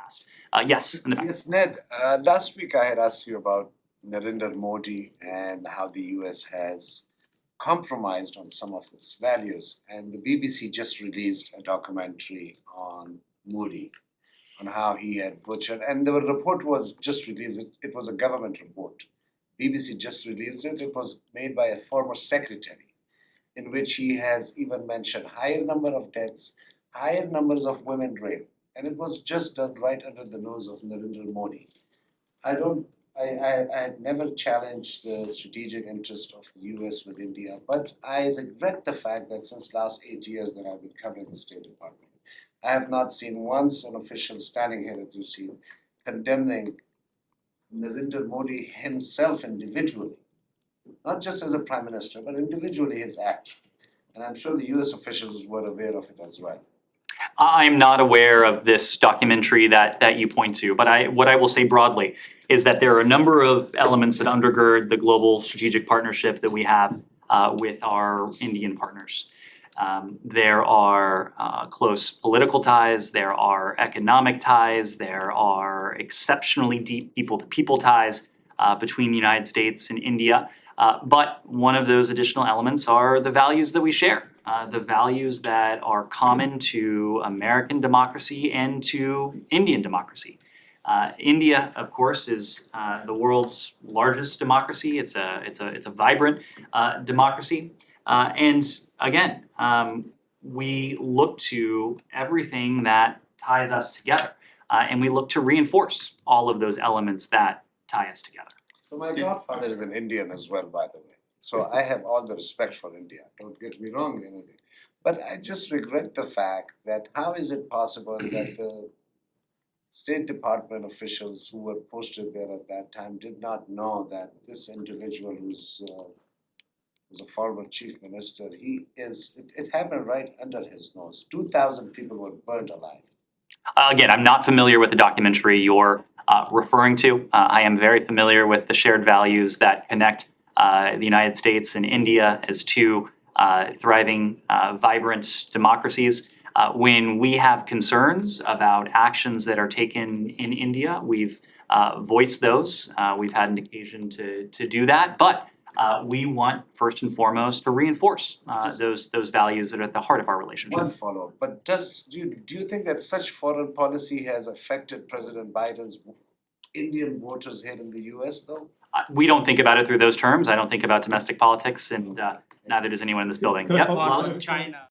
past. Yes, in the back. Yes, Ned, last week I had asked you about Narendra Modi and how the US has compromised on some of its values. And the BBC just released a documentary on Modi, on how he had butchered, and the report was just released, it was a government report. BBC just released it, it was made by a former secretary, in which he has even mentioned higher number of deaths, higher numbers of women raped, and it was just done right under the nose of Narendra Modi. I don't, I had never challenged the strategic interest of the US with India, but I regret the fact that since last 8 years that I've been covering the State Department, I have not seen once an official standing here at you've seen condemning Narendra Modi himself individually, not just as a prime minister, but individually his acts. And I'm sure the US officials were aware of it as well. I'm not aware of this documentary that you point to, but what I will say broadly is that there are a number of elements that undergird the global strategic partnership that we have with our Indian partners. There are close political ties, there are economic ties, there are exceptionally deep people-to-people ties between the United States and India. But one of those additional elements are the values that we share, the values that are common to American democracy and to Indian democracy. India, of course, is the world's largest democracy. It's a vibrant democracy. And again, we look to everything that ties us together, and we look to reinforce all of those elements that tie us together. So my godfather is an Indian as well, by the way. So I have all the respect for India. Don't get me wrong, anything. But I just regret the fact that how is it possible that the State Department officials who were posted there at that time did not know that this individual who's a former chief minister, it happened right under his nose. 2,000 people were burned alive. Again, I'm not familiar with the documentary you're referring to. I am very familiar with the shared values that connect the United States and India as two thriving, vibrant democracies. When we have concerns about actions that are taken in India, we've voiced those. We've had an occasion to do that, but we want first and foremost to reinforce those values that are at the heart of our relationship. One follow-up, but do you think that such foreign policy has affected President Biden's Indian voters here in the US though? We don't think about it through those terms. I don't think about domestic politics, and neither does anyone in this building. Good. Yep. China.